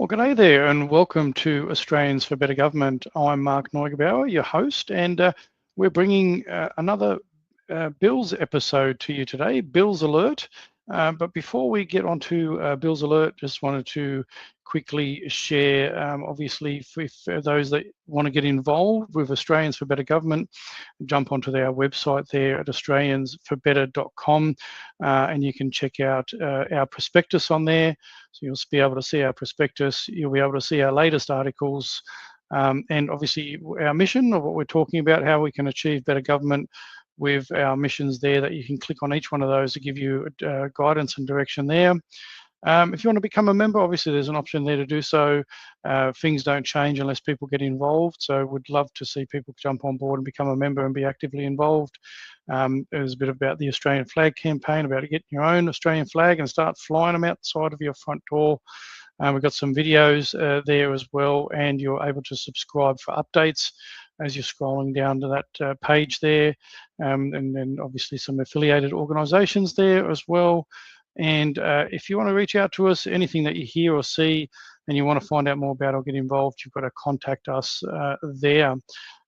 Well, g'day there and welcome to Australians for Better Government. I'm Mark Neugebauer, your host, and we're bringing another Bills episode to you today, Bills Alert. But before we get on to Bills Alert, just wanted to quickly share, obviously, for those that want to get involved with Australians for Better Government, jump onto our website there at australiansforbetter.com and you can check out our prospectus on there. So you'll be able to see our prospectus, you'll be able to see our latest articles, and obviously our mission of what we're talking about, how we can achieve better government with our missions there, that you can click on each one of those to give you guidance and direction there. If you want to become a member, obviously there's an option there to do so. Things don't change unless people get involved, so we'd love to see people jump on board and become a member and be actively involved. There's a bit about the Australian flag campaign, about getting your own Australian flag and start flying them outside of your front door. We've got some videos there as well, and you're able to subscribe for updates as you're scrolling down to that page there, and then obviously some affiliated organisations there as well. And if you want to reach out to us, anything that you hear or see and you want to find out more about or get involved, you've got to contact us there.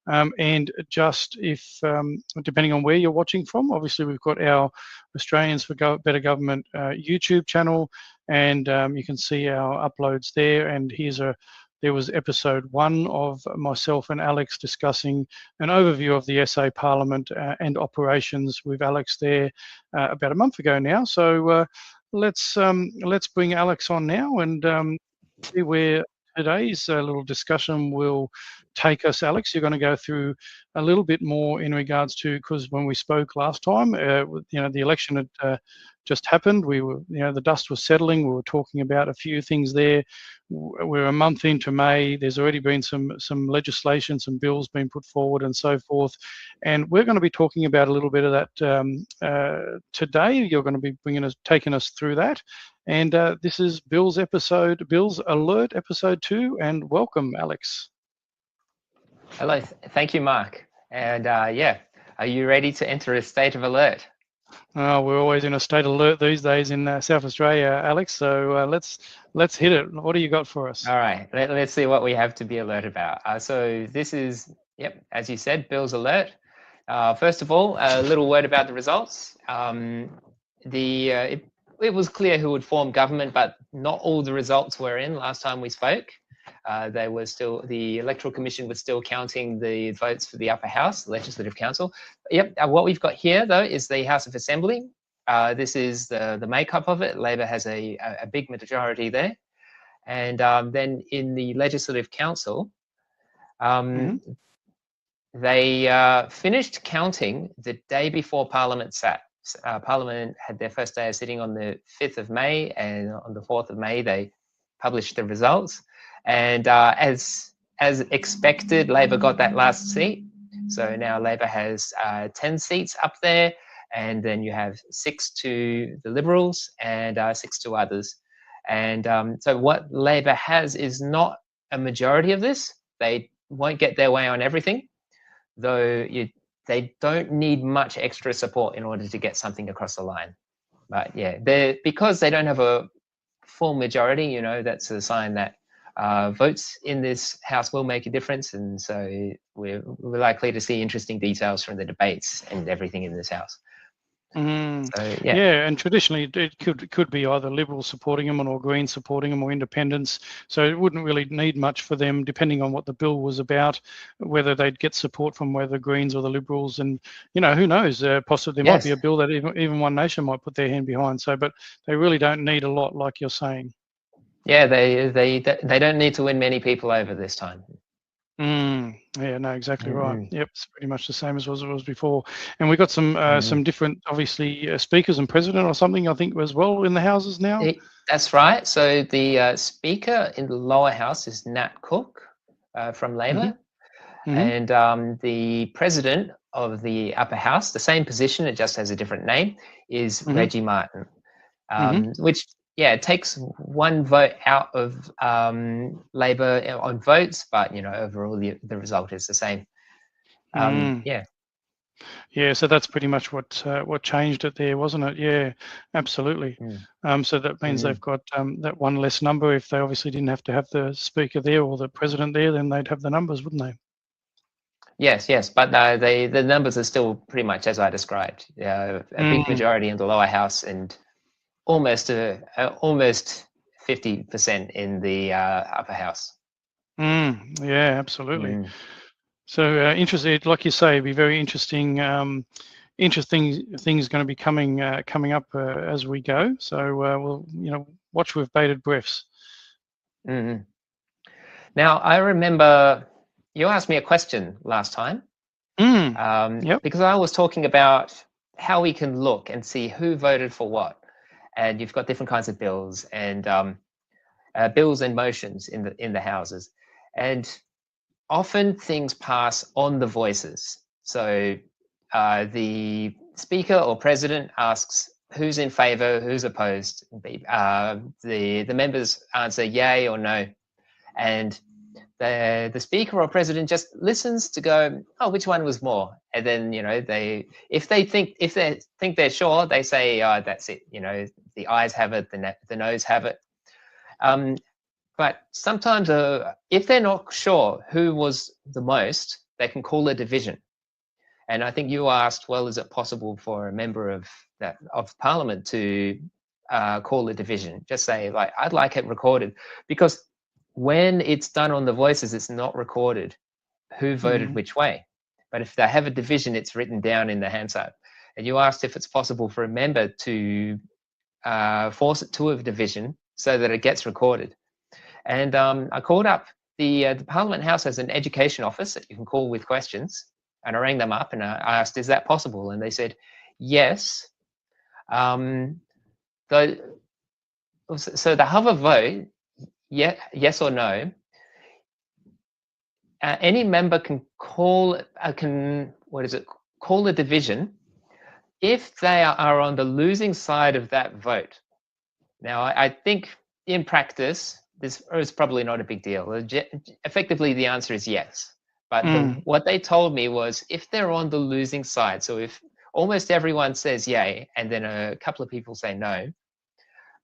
And just if, depending on where you're watching from, obviously we've got our Australians for Better Government YouTube channel, and you can see our uploads there. And there was episode 1 of myself and Alex discussing an overview of the SA Parliament and operations with Alex there about a month ago now. So let's bring Alex on now and see where today's little discussion will take us. Alex, you're going to go through a little bit more in regards to, because when we spoke last time, the election had just happened. We were, the dust was settling. We were talking about a few things there. We're a month into May. There's already been some legislation, some bills being put forward and so forth. And we're going to be talking about a little bit of that today. You're going to be taking us through that. And this is Bills Alert episode 2. And welcome, Alex. Hello, thank you, Mark. And yeah, are you ready to enter a state of alert? We're always in a state of alert these days in South Australia, Alex. So let's hit it. What do you got for us? All right, let's see what we have to be alert about. So this is, as you said, Bills Alert. First of all, a little word about the results. It was clear who would form government, but not all the results were in last time we spoke. The Electoral Commission was still counting the votes for the upper house, the Legislative Council. What we've got here, though, is the House of Assembly. This is the makeup of it. Labor has a big majority there. And then in the Legislative Council, they finished counting the day before Parliament sat. Parliament had their first day of sitting on the 5th of May, and on the 4th of May, they published the results. And as expected, Labor got that last seat. So now Labor has 10 seats up there, and then you have 6 to the Liberals and 6 to others. And so what Labor has is not a majority of this. They won't get their way on everything, though they don't need much extra support in order to get something across the line. But yeah, because they don't have a full majority, that's a sign that votes in this House will make a difference, and so we're likely to see interesting details from the debates and everything in this House. So, yeah, and traditionally it could be either Liberals supporting them or Greens supporting them or Independents. So it wouldn't really need much for them, depending on what the bill was about, whether they'd get support from whether Greens or the Liberals. And who knows? Possibly there might be a bill that even One Nation might put their hand behind. So, but they really don't need a lot, like you're saying. Yeah, they don't need to win many people over this time. Yeah, no, exactly right. Yep, it's pretty much the same as it was before. And we've got some different, obviously, speakers and president or something, I think, as well in the houses now. That's right. So the speaker in the lower house is Nat Cook from Labor. And the president of the upper house, the same position, it just has a different name, is Reggie Martin, which it takes one vote out of Labor on votes, but overall the result is the same. Yeah. Yeah, so that's pretty much what changed it there, wasn't it? Yeah, absolutely. So that means they've got that one less number. If they obviously didn't have to have the speaker there or the president there, then they'd have the numbers, wouldn't they? Yes, but the numbers are still pretty much as I described. A big majority in the lower house and almost 50% in the upper house. Yeah, absolutely. So interesting, like you say, it'd be very interesting. Interesting things going to be coming up as we go. So we'll watch with bated breaths. Now I remember you asked me a question last time. Yep. Because I was talking about how we can look and see who voted for what, and you've got different kinds of bills and bills and motions in the houses, and often things pass on the voices. So the speaker or president asks who's in favour, who's opposed. The members answer yay or no, and the speaker or president just listens to go, oh, which one was more? And then if they think they're sure, they say, that's it. The ayes have it, the noes have it. But sometimes if they're not sure who was the most, they can call a division. And I think you asked, well, is it possible for a member of Parliament to call a division? Just say, like, I'd like it recorded, because when it's done on the voices, it's not recorded who voted which way. But if they have a division, it's written down in the Hansard. And you asked if it's possible for a member to force it to a division so that it gets recorded. And I called up the Parliament House has an education office that you can call with questions. And I rang them up and I asked, is that possible? And they said, yes. So the have a vote, yes or no. Any member can call call a division if they are on the losing side of that vote. Now, I think in practice, this is probably not a big deal. Effectively, the answer is yes. But what they told me was if they're on the losing side, so if almost everyone says yay and then a couple of people say no,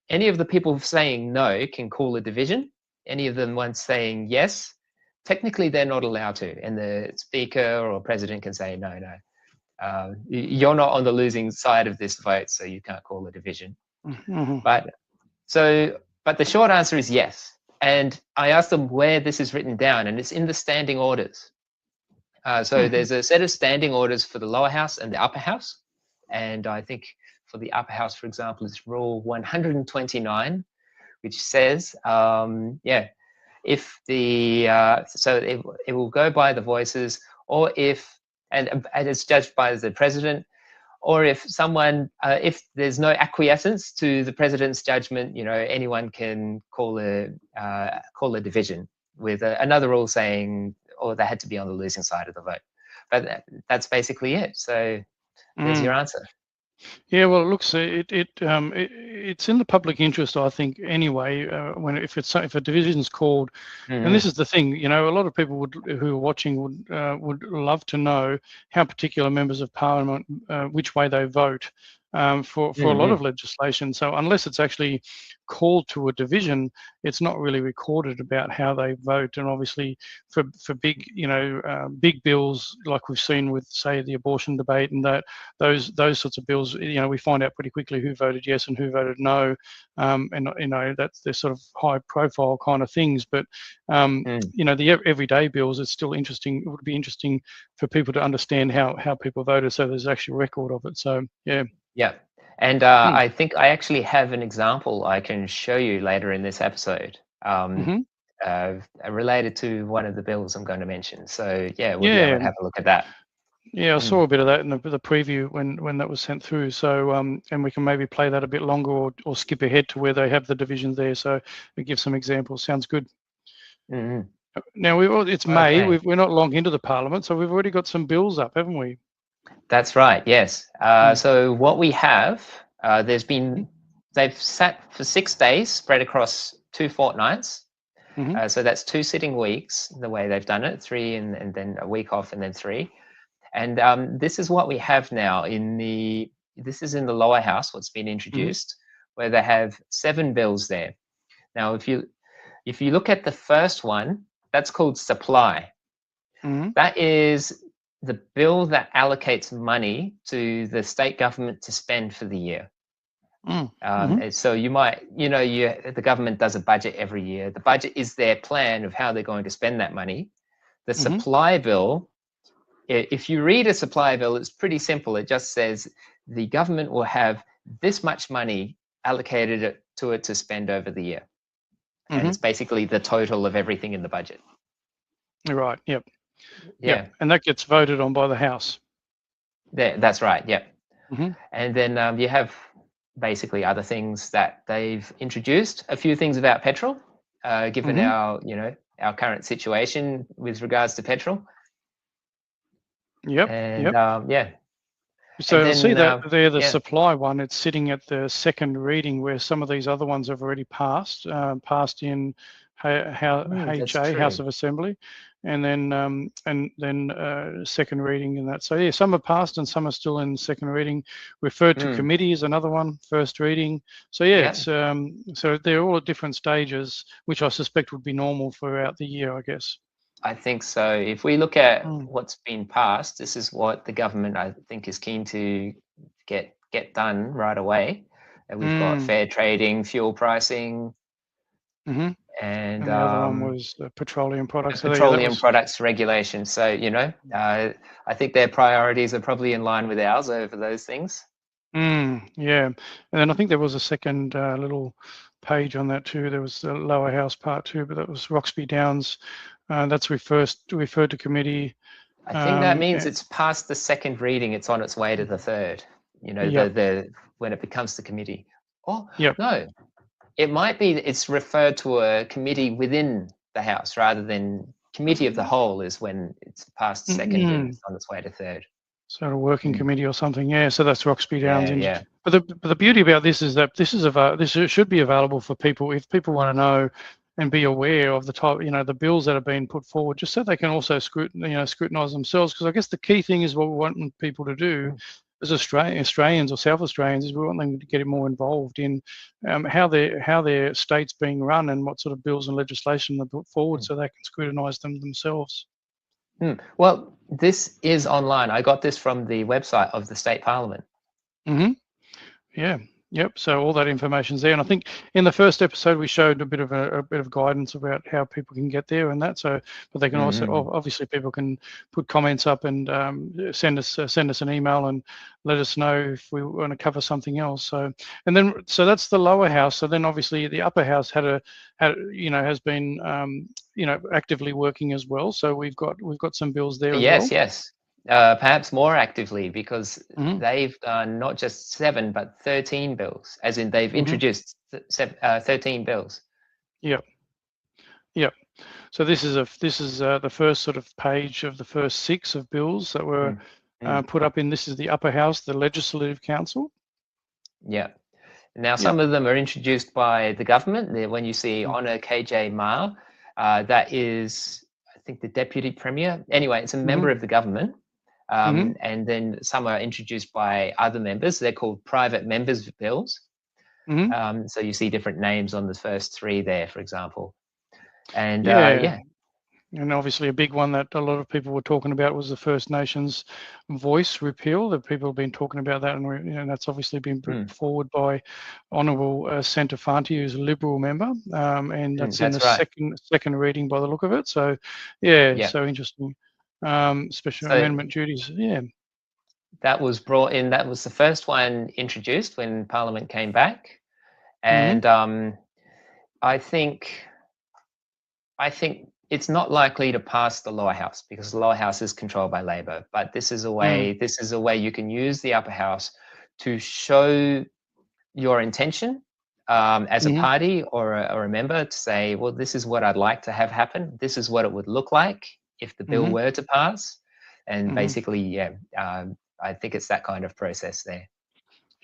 any of the people saying no can call a division. Any of them ones saying yes, technically they're not allowed to. And the speaker or president can say, no, you're not on the losing side of this vote, so you can't call a division. But the short answer is yes. And I asked them where this is written down, and it's in the standing orders. So there's a set of standing orders for the lower house and the upper house. And I think for the upper house, for example, it's rule 129, which says, if the, so it will go by the voices, or if, and it's judged by the president, or if someone, if there's no acquiescence to the president's judgment, anyone can call a division with another rule saying, or they had to be on the losing side of the vote. But that's basically it. So there's your answer. Yeah, well, it looks it's in the public interest, I think. Anyway, if a division's called, and this is the thing, a lot of people who are watching would love to know how particular members of Parliament which way they vote for a lot of legislation. So unless it's actually called to a division, it's not really recorded about how they vote. And obviously, for big big bills like we've seen with, say, the abortion debate and those sorts of bills, we find out pretty quickly who voted yes and who voted no, and that's they're sort of high profile kind of things. But the everyday bills, it's still interesting. It would be interesting for people to understand how people voted, so there's actually a record of it. So yeah. And I think I actually have an example I can show you later in this episode related to one of the bills I'm going to mention. So we'll be able to have a look at that. Yeah, I saw a bit of that in the preview when that was sent through. So and we can maybe play that a bit longer or skip ahead to where they have the divisions there. So we give some examples. Sounds good. Now it's May. We're not long into the Parliament, so we've already got some bills up, haven't we? That's right. Yes. So what we have, they've sat for 6 days, spread across 2 fortnights. So that's 2 sitting weeks, the way they've done it, 3 and then a week off and then 3. And this is what we have now this is in the lower house, what's been introduced, where they have 7 bills there. Now, if you look at the first one, that's called supply. That is the bill that allocates money to the state government to spend for the year. So you might, the government does a budget every year. The budget is their plan of how they're going to spend that money. The supply bill, if you read a supply bill, it's pretty simple. It just says the government will have this much money allocated to it to spend over the year. And it's basically the total of everything in the budget. Right, yep. Yeah. Yep. And that gets voted on by the House. That's right, yep. And then you have basically other things that they've introduced. A few things about petrol, given our current situation with regards to petrol. Yep. And yeah. So then, see that there, the supply one, it's sitting at the second reading, where some of these other ones have already passed in HA, House of Assembly, and then second reading and that. So yeah, some are passed and some are still in second reading. Referred to committee is another one, first reading. So yeah, it's so they're all at different stages, which I suspect would be normal throughout the year, I guess. I think so. If we look at what's been passed, this is what the government, I think, is keen to get done right away. And we've got fair trading, fuel pricing, and the other one was petroleum products. Petroleum products regulation. So I think their priorities are probably in line with ours over those things. Yeah, and then I think there was a second little page on that too. There was the lower house part 2, but that was Roxby Downs. That's referred to committee. I think that means it's past the second reading. It's on its way to the third. When it becomes the committee. Oh, no, it might be it's referred to a committee within the House rather than committee of the whole is when it's past second and it's on its way to third. So a working committee or something, yeah. So that's Roxby Downs. Yeah. But the beauty about this is that this should be available for people if people want to know and be aware of the type, the bills that are being put forward, just so they can also scrutinise themselves. Because I guess the key thing is what we want people to do as Australians or South Australians is we want them to get more involved in how their state's being run and what sort of bills and legislation they put forward, so they can scrutinise them themselves. Well, this is online. I got this from the website of the State Parliament. Yeah. Yep. So all that information's there, and I think in the first episode we showed a bit of guidance about how people can get there and that. So, but they can also obviously people can put comments up and send us an email and let us know if we want to cover something else. So, and then that's the lower house. So then obviously the upper house has been actively working as well. So we've got some bills there. Yes. Perhaps more actively, because they've done not just 7 but 13 bills, as in they've introduced 13 bills. Yep. So this is the first sort of page of the first 6 of bills that were put up in. This is the upper house, the Legislative Council. Yeah. Now some of them are introduced by the government. When you see Honour KJ Ma, that is, I think, the Deputy Premier. Anyway, it's a member of the government. And then some are introduced by other members. They're called private members' bills. So you see different names on the first 3 there, for example. And and obviously a big one that a lot of people were talking about was the First Nations voice repeal. That people have been talking about that, and that's obviously been put forward by Honourable Senator Fanti, who's a Liberal member, and that's in the second reading by the look of it. So so interesting. Special amendment duties. That was brought in. That was the first one introduced when Parliament came back, and I think it's not likely to pass the lower house because the lower house is controlled by Labor. But this is a way. This is a way you can use the upper house to show your intention as a party or a member to say, well, this is what I'd like to have happen. This is what it would look like if the bill were to pass. And basically, I think it's that kind of process there.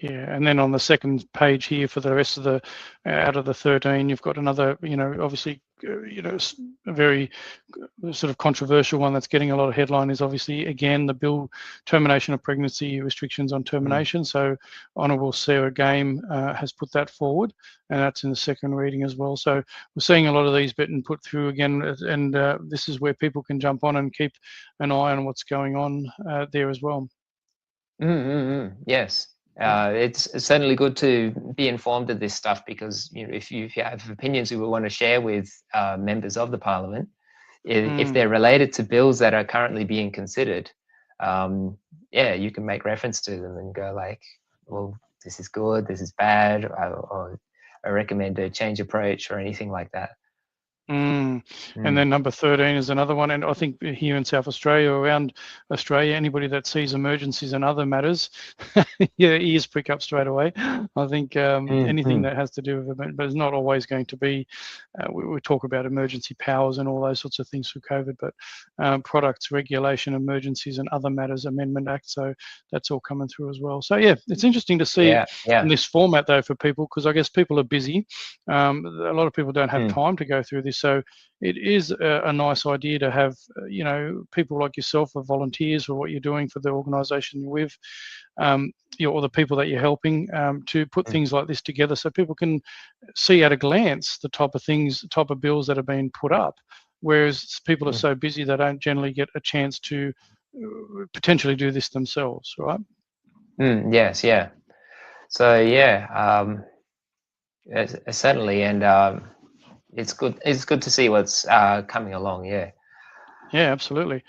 Yeah, and then on the second page here for the rest of the out of the 13, you've got another, obviously, a very sort of controversial one that's getting a lot of headline is obviously again the bill termination of pregnancy restrictions on termination. So Honourable Sarah Game has put that forward, and that's in the second reading as well. So we're seeing a lot of these being put through again, and this is where people can jump on and keep an eye on what's going on there as well. Yes. It's certainly good to be informed of this stuff, because if you have opinions you will want to share with members of the parliament, if they're related to bills that are currently being considered, you can make reference to them and go like, well, this is good, this is bad, or I recommend a change approach or anything like that. And then number 13 is another one, and I think here in South Australia, around Australia, anybody that sees emergencies and other matters, your ears prick up straight away. I think anything that has to do with it, but it's not always going to be, we talk about emergency powers and all those sorts of things through COVID, but products regulation, emergencies and other matters amendment act, so that's all coming through as well. So yeah, it's interesting to see in this format though for people, because I guess people are busy. A lot of people don't have time to go through this. So it is a nice idea to have, people like yourself or volunteers or what you're doing for the organisation you're with, or the people that you're helping, to put things like this together so people can see at a glance the type of bills that are being put up, whereas people are so busy they don't generally get a chance to potentially do this themselves, right? Yes, yeah. So yeah, certainly, and it's good to see what's coming along. Yeah absolutely.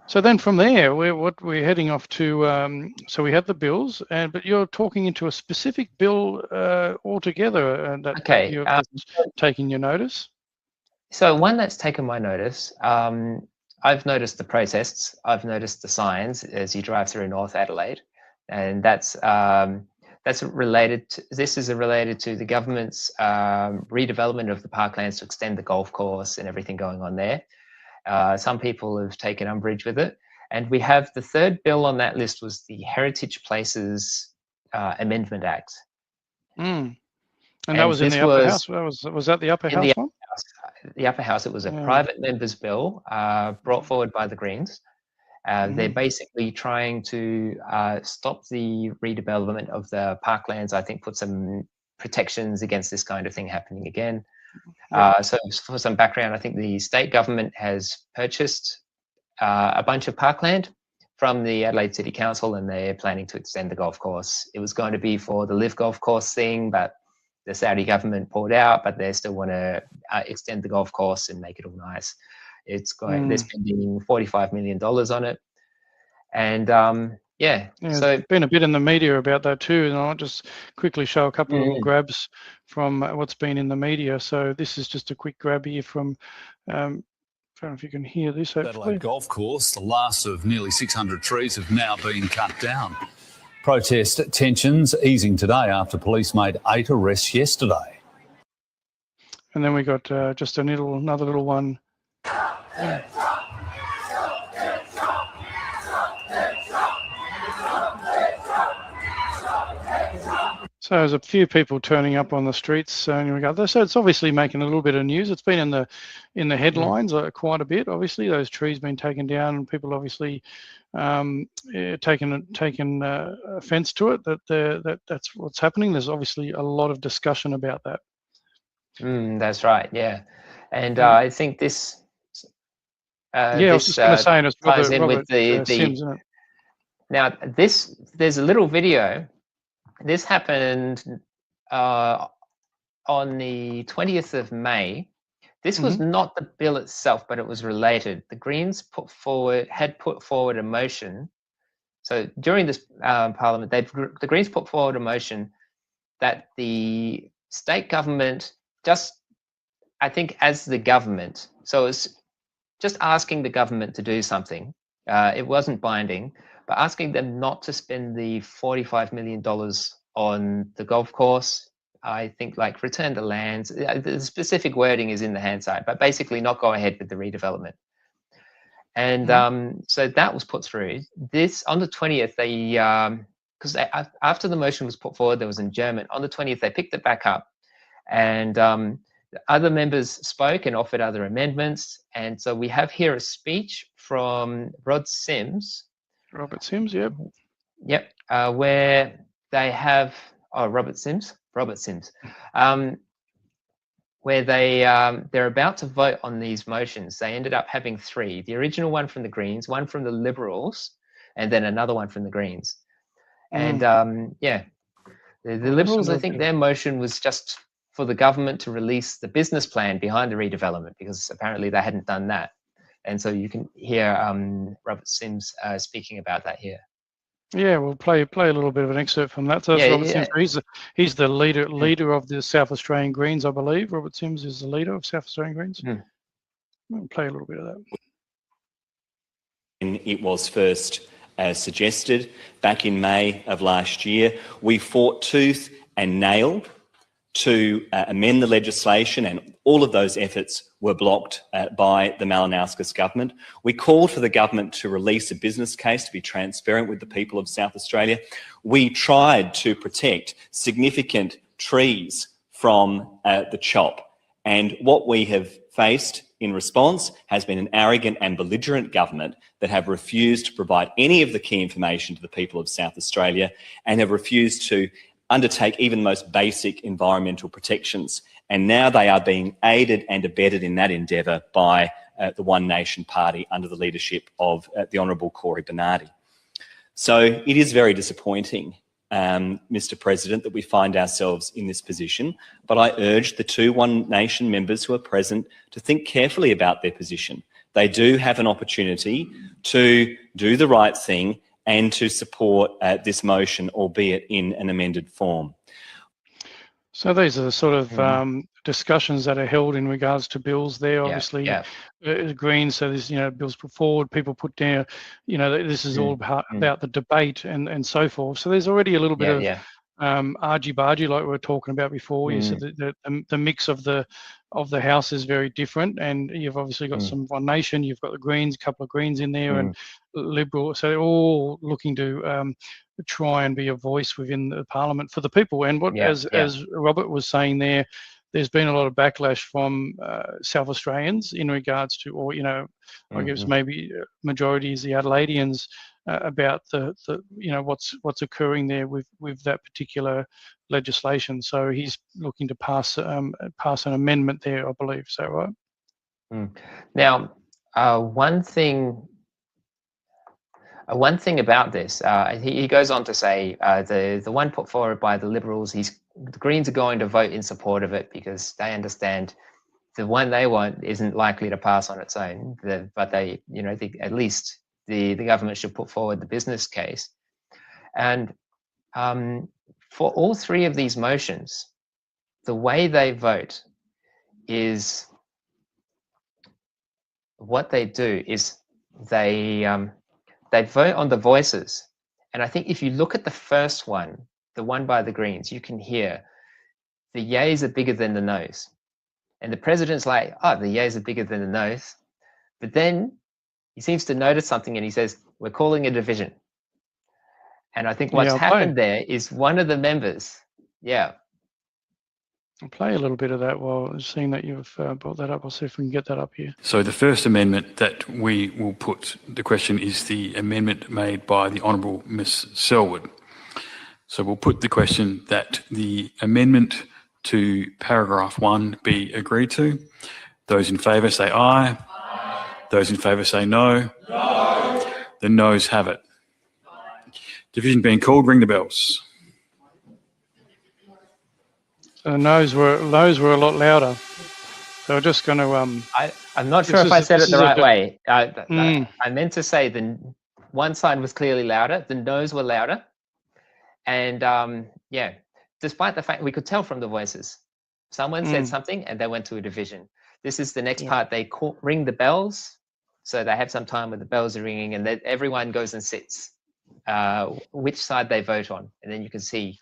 So then from there we're heading off to, so we have the bills, but you're talking into a specific bill altogether that you're taking your notice. So one that's taken my notice, I've noticed the protests, I've noticed the signs as you drive through North Adelaide, and that's related to, this is related to the government's redevelopment of the parklands to extend the golf course and everything going on there. Some people have taken umbrage with it, and we have the third bill on that list was the Heritage Places Amendment Act. And that was in the upper house. Was that the upper house one? The upper house. It was a private member's bill brought forward by the Greens. They're basically trying to stop the redevelopment of the parklands. I think put some protections against this kind of thing happening again. So for some background, I think the state government has purchased a bunch of parkland from the Adelaide City Council, and they're planning to extend the golf course. It was going to be for the Live Golf Course thing, but the Saudi government pulled out, but they still want to extend the golf course and make it all nice. It's going, they're spending $45 million on it. And so there's been a bit in the media about that too, and I'll just quickly show a couple of little grabs from what's been in the media. So this is just a quick grab here from, I don't know if you can hear this. Adelaide Golf Course, the last of nearly 600 trees have now been cut down. Protest tensions easing today after police made 8 arrests yesterday. And then we got just another little one. So there's a few people turning up on the streets in regard to this. So it's obviously making a little bit of news. It's been in the headlines quite a bit. Obviously, those trees being taken down, and people obviously taken offence to it. That's what's happening. There's obviously a lot of discussion about that. That's right. Yeah, and I think this. I was just going to say, it's ties in Robert with the Sims, isn't it? Now there's a little video. This happened on the 20th of May. This was not the bill itself, but it was related. The Greens had put forward a motion. So during this Parliament, the Greens put forward a motion that the state government I think as the government, so it's just asking the government to do something. It wasn't binding, but asking them not to spend the $45 million on the golf course. I think like return the lands. The specific wording is in the Hansard, but basically not go ahead with the redevelopment. And so that was put through. This on the 20th, because after the motion was put forward, there was in German. On the 20th, they picked it back up, and other members spoke and offered other amendments. And so we have here a speech from Robert Sims, yep. Yep, where they have, Robert Sims, where they're about to vote on these motions. They ended up having three: the original one from the Greens, one from the Liberals, and then another one from the Greens. And yeah, the Liberals, I think their motion was just for the government to release the business plan behind the redevelopment, because apparently they hadn't done that. And so you can hear Robert Sims speaking about that here. Yeah, we'll play a little bit of an excerpt from that. So that's Robert Sims. He's the leader of the South Australian Greens, I believe. Robert Sims is the leader of South Australian Greens. We'll play a little bit of that. It was first suggested back in May of last year. We fought tooth and nail to amend the legislation, and all of those efforts were blocked by the Malinowskis government. We called for the government to release a business case to be transparent with the people of South Australia. We tried to protect significant trees from the chop, and what we have faced in response has been an arrogant and belligerent government that have refused to provide any of the key information to the people of South Australia, and have refused to undertake even the most basic environmental protections. And now they are being aided and abetted in that endeavour by the One Nation Party under the leadership of the Honourable Cory Bernardi. So it is very disappointing, Mr. President, that we find ourselves in this position, but I urge the two One Nation members who are present to think carefully about their position. They do have an opportunity to do the right thing and to support this motion, albeit in an amended form. So these are the sort of discussions that are held in regards to bills there. Obviously, Greens, so there's, bills put forward, people put down, this is all about the debate and so forth. So there's already a little bit of argy-bargy, like we were talking about before. You said that the mix of the House is very different, and you've obviously got some One Nation, you've got the Greens, a couple of Greens in there, and Liberal. So they're all looking to try and be a voice within the Parliament for the people. And as Robert was saying there's been a lot of backlash from South Australians in regards to, or I guess maybe majority is the Adelaideans, about the what's occurring there with that particular legislation. So he's looking to pass an amendment there, I believe. So right. Now, one thing about this, he goes on to say the one put forward by the Liberals, the Greens are going to vote in support of it because they understand the one they want isn't likely to pass on its own. But they, think at least the government should put forward the business case. And for all three of these motions, the way they vote is, what they do is they vote on the voices. And I think if you look at the first one, the one by the Greens, you can hear the yeas are bigger than the noes. And the president's like, the yeas are bigger than the noes. But then he seems to notice something and he says, we're calling a division. And I think what's happened there is one of the members, I'll play a little bit of that while seeing that you've brought that up. I'll see if we can get that up here. So the first amendment that we will put the question is the amendment made by the Honourable Ms Selwood. So we'll put the question that the amendment to paragraph 1 be agreed to. Those in favour say aye. Aye. Those in favour say no. No. The noes have it. Division being called, ring the bells. The noes were a lot louder. So we're just going to... I'm not sure if I said it the right way. I meant to say the one side was clearly louder, the noes were louder. And despite the fact we could tell from the voices, someone said something and they went to a division. This is the next part. They ring the bells. So they have some time where the bells are ringing and then everyone goes and sits which side they vote on. And then you can see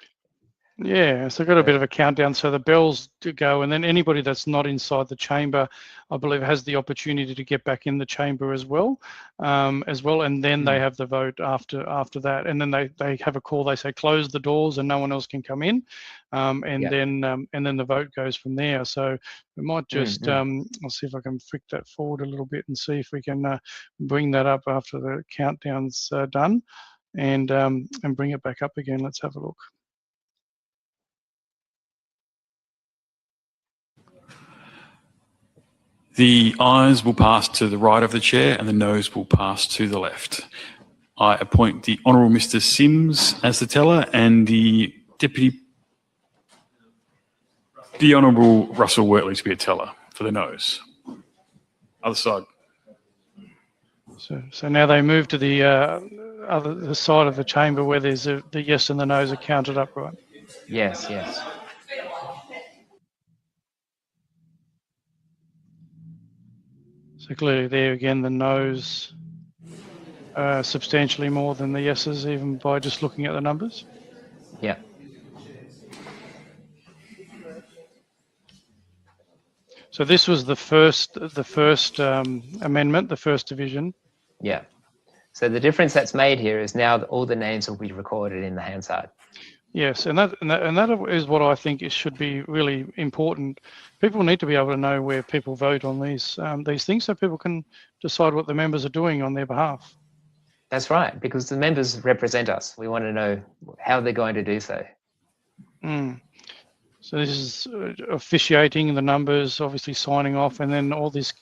Yeah, so got a bit of a countdown. So the bells to go, and then anybody that's not inside the chamber, I believe, has the opportunity to get back in the chamber as well, and then they have the vote after that, and then they have a call. They say close the doors and no one else can come in, and then the vote goes from there. So we might just I'll see if I can flick that forward a little bit and see if we can bring that up after the countdown's done, and bring it back up again. Let's have a look. The ayes will pass to the right of the chair and the noes will pass to the left. I appoint the Honourable Mr Sims as the teller and the Honourable Russell Wortley to be a teller for the noes. Other side. So now they move to the side of the chamber where there's the yes and the noes are counted up, right? Yes. So clearly there again, the noes are substantially more than the yeses, even by just looking at the numbers. Yeah. So this was the first amendment, the first division. Yeah. So the difference that's made here is now all the names will be recorded in the Hansard. Yes, and that is what I think it should be really important. People need to be able to know where people vote on these things, so people can decide what the members are doing on their behalf. That's right, because the members represent us. We want to know how they're going to do so. So this is officiating the numbers, obviously signing off, and then all this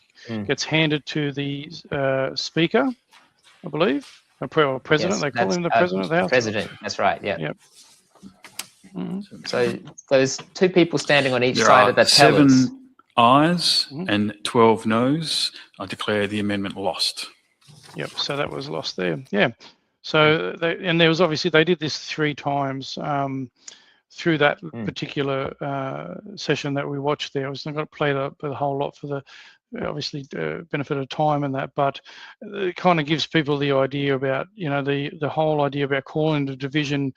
gets handed to the speaker, I believe, or president. Yes, they call him the president of the House. President. That's right. Yeah. Yep. So those two people standing on each There side are of the tellers. 7 ayes and 12 noes. I declare the amendment lost. Yep. So that was lost there. Yeah. So there was obviously they did this 3 times through that particular session that we watched there. I was not going to play the whole lot for the obviously benefit of time and that, but it kind of gives people the idea about the whole idea about calling the division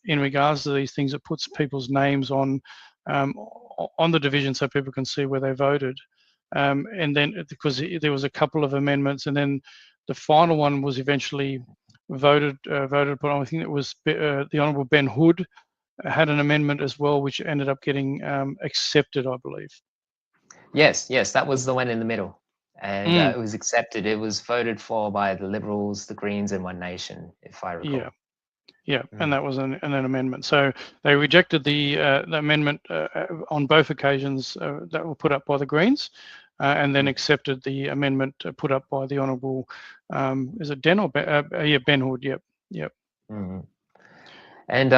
in regards to these things. It puts people's names on the division so people can see where they voted, and then because there was a couple of amendments, and then the final one was eventually voted upon. I think it was the Honourable Ben Hood had an amendment as well, which ended up getting accepted, I believe. Yes, that was the one in the middle, and it was accepted. It was voted for by the Liberals, the Greens, and One Nation, if I recall. Yeah, and that was an amendment. So they rejected the amendment on both occasions that were put up by the Greens, and then accepted the amendment put up by the Honourable, is it Den or Ben Hood? Yep. And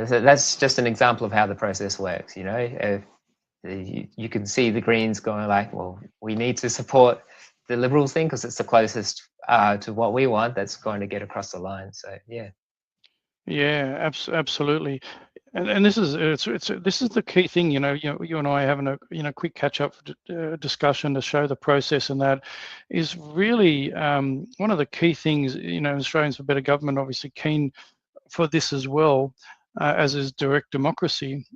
so that's just an example of how the process works. You can see the Greens going like, well, we need to support the Liberals thing because it's the closest to what we want that's going to get across the line. So yeah, absolutely. And this is this is the key thing. You and I are having a quick catch up discussion to show the process, and that is really one of the key things. Australians for Better Government obviously keen for this as well, as is direct democracy,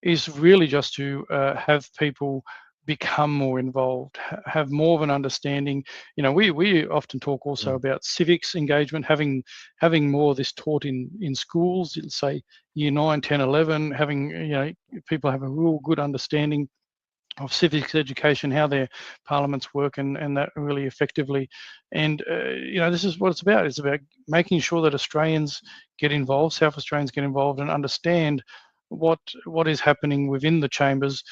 is really just to have people become more involved, have more of an understanding. We often talk also about civics engagement, having more of this taught in schools, say year 9, 10, 11, having people have a real good understanding of civics education, how their parliaments work, and that really effectively. And this is what it's about. It's about making sure that Australians get involved, South Australians get involved, and understand what is happening within the chambers.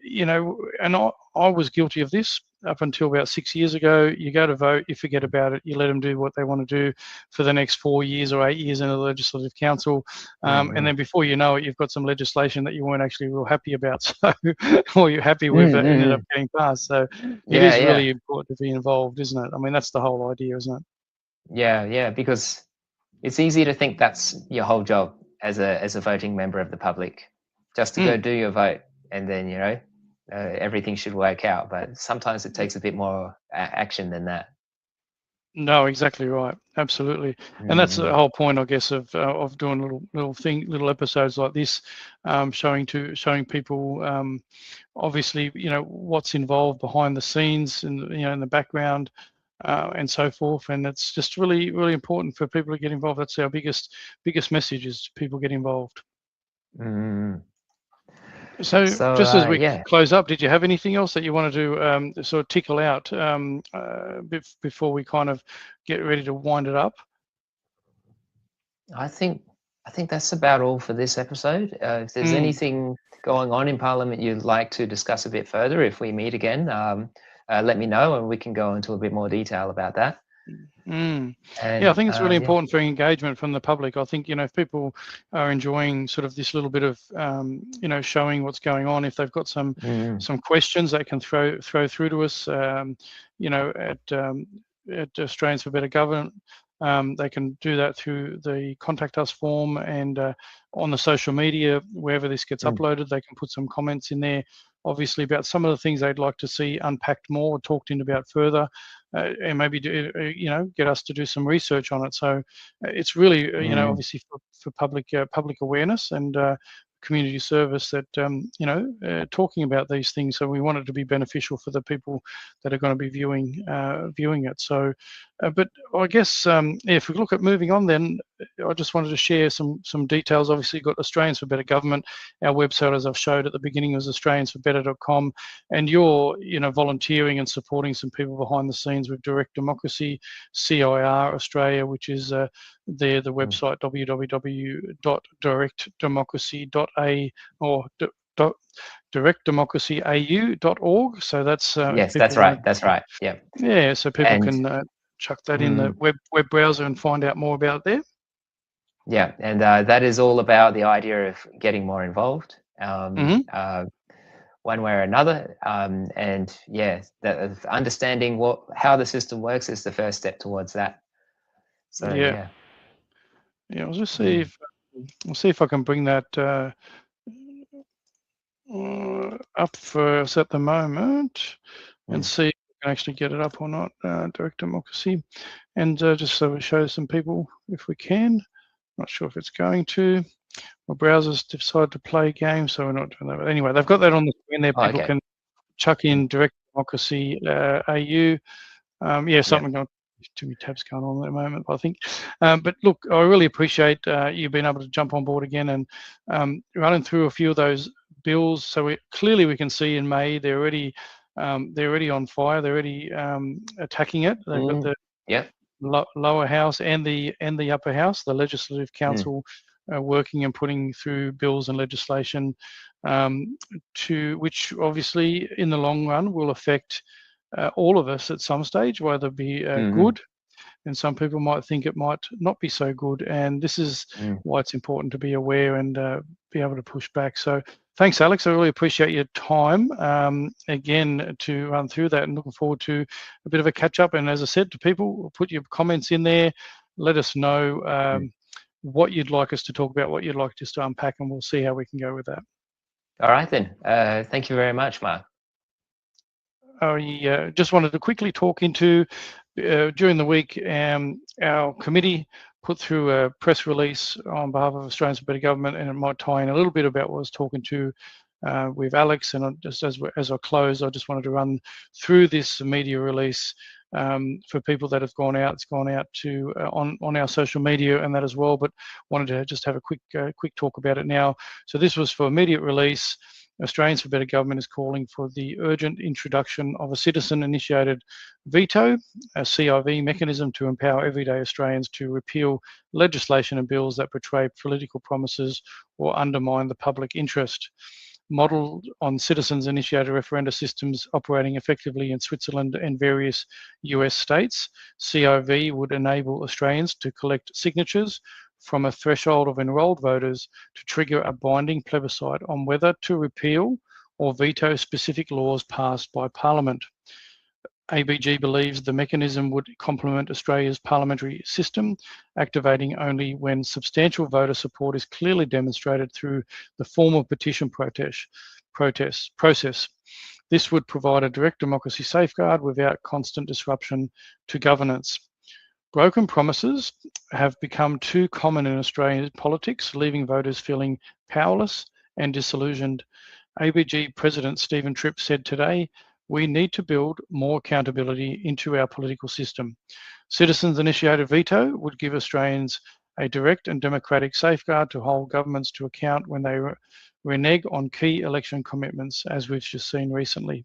And I was guilty of this up until about 6 years ago. You go to vote, you forget about it, you let them do what they want to do for the next 4 years or 8 years in the Legislative Council, and then before you know it, you've got some legislation that you weren't actually real happy about, so or you're happy with that ended up getting passed. So it is really important to be involved, isn't it? I mean, that's the whole idea, isn't it? Yeah, because it's easy to think that's your whole job as a voting member of the public, just to go do your vote, and then everything should work out. But sometimes it takes a bit more action than that. No, exactly right. Absolutely, and that's the whole point, I guess, of doing little episodes like this, showing people, obviously, what's involved behind the scenes and in the background, and so forth. And it's just really, really important for people to get involved. That's our biggest message, is people get involved. So, just as we yeah. close up, did you have anything else that you wanted to sort of tickle out before we kind of get ready to wind it up? I think that's about all for this episode. If there's anything going on in Parliament you'd like to discuss a bit further, if we meet again, let me know and we can go into a bit more detail about that. And, And, yeah, I think it's really important for engagement from the public. I think, if people are enjoying sort of this little bit of, showing what's going on, if they've got some questions they can throw through to us, at Australians for Better Government, they can do that through the contact us form, and on the social media, wherever this gets uploaded, they can put some comments in there, obviously, about some of the things they'd like to see unpacked more, talked in about further, and maybe get us to do some research on it. So it's really obviously for public awareness and community service, that talking about these things. So we want it to be beneficial for the people that are going to be viewing it. So, but I guess if we look at moving on, then I just wanted to share some details. Obviously, you've got Australians for Better Government. Our website, as I've showed at the beginning, was australiansforbetter.com, and you're volunteering and supporting some people behind the scenes with Direct Democracy, CIR Australia, which is the website www.directdemocracy.a or directdemocracyau.org. So that's yes, that's right. Yeah. Yeah, so people can chuck that in the web browser and find out more about it there. Yeah, and that is all about the idea of getting more involved, one way or another, and yeah, understanding how the system works is the first step towards that. So yeah, I'll just see if I can bring that up for us at the moment, and see if we can actually get it up or not. Direct Democracy, and just so we show some people if we can. Not sure if it's going to. My browser's decided to play games, so we're not doing that. But anyway, they've got that on the screen there. People can chuck in Direct Democracy AU. Something got too many tabs going on at the moment, I think. But look, I really appreciate you being able to jump on board again and running through a few of those bills. So we can see in May they're already on fire. They're already attacking it. They've got the lower house and the upper house, the Legislative Council, working and putting through bills and legislation which obviously in the long run will affect all of us at some stage, whether it be good, and some people might think it might not be so good. And this is why it's important to be aware and be able to push back. So thanks, Alex. I really appreciate your time again to run through that, and looking forward to a bit of a catch up. And as I said to people, put your comments in there. Let us know what you'd like us to talk about, what you'd like us to unpack, and we'll see how we can go with that. All right then. Thank you very much, Mark. I just wanted to quickly talk into, during the week, our committee put through a press release on behalf of Australians for Better Government, and it might tie in a little bit about what I was talking to with Alex. And just as I close, I just wanted to run through this media release for people that have gone out. It's gone out to on our social media and that as well, but wanted to just have a quick talk about it now. So this was for immediate release. Australians for Better Government is calling for the urgent introduction of a citizen-initiated veto, a CIV mechanism to empower everyday Australians to repeal legislation and bills that betray political promises or undermine the public interest. Modelled on citizens-initiated referenda systems operating effectively in Switzerland and various US states, CIV would enable Australians to collect signatures from a threshold of enrolled voters to trigger a binding plebiscite on whether to repeal or veto specific laws passed by Parliament. ABG believes the mechanism would complement Australia's parliamentary system, activating only when substantial voter support is clearly demonstrated through the formal petition process. This would provide a direct democracy safeguard without constant disruption to governance. Broken promises have become too common in Australian politics, leaving voters feeling powerless and disillusioned. ABG President Stephen Tripp said today, "We need to build more accountability into our political system. Citizens Initiated Veto would give Australians a direct and democratic safeguard to hold governments to account when they renege on key election commitments, as we've just seen recently."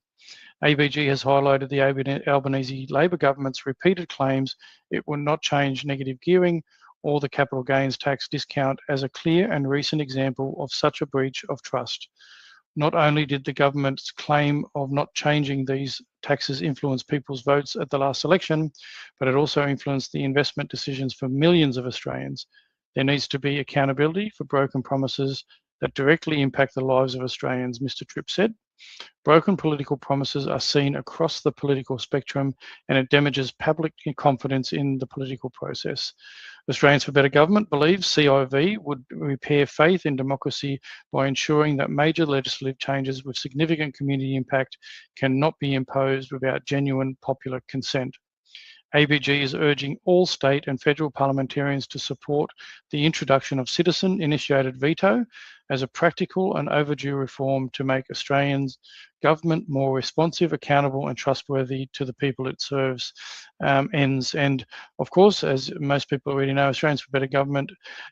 ABG has highlighted the Albanese Labor government's repeated claims it will not change negative gearing or the capital gains tax discount as a clear and recent example of such a breach of trust. Not only did the government's claim of not changing these taxes influence people's votes at the last election, but it also influenced the investment decisions for millions of Australians. There needs to be accountability for broken promises that directly impact the lives of Australians, Mr. Tripp said. Broken political promises are seen across the political spectrum, and it damages public confidence in the political process. Australians for Better Government believes CIV would repair faith in democracy by ensuring that major legislative changes with significant community impact cannot be imposed without genuine popular consent. ABG is urging all state and federal parliamentarians to support the introduction of citizen-initiated veto as a practical and overdue reform to make Australians' government more responsive, accountable and trustworthy to the people it serves. And of course, as most people already know, Australians for Better Government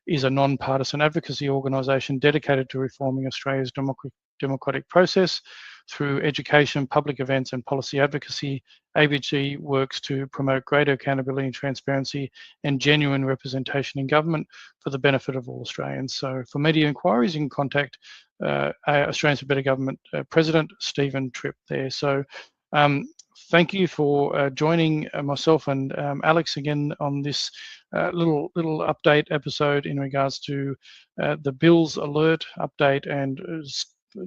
is a non-partisan advocacy organisation dedicated to reforming Australia's democratic process. Through education, public events and policy advocacy, ABG works to promote greater accountability and transparency and genuine representation in government for the benefit of all Australians. So for media inquiries, you can contact Australians for Better Government President Stephen Tripp there. So thank you for joining myself and Alex again on this little update episode in regards to the Bills Alert update, and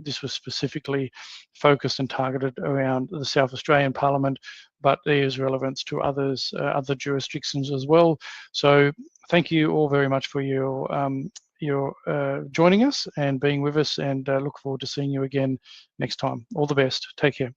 this was specifically focused and targeted around the South Australian Parliament, but there is relevance to other jurisdictions as well. So thank you all very much for your joining us and being with us, and look forward to seeing you again next time. All the best. Take care.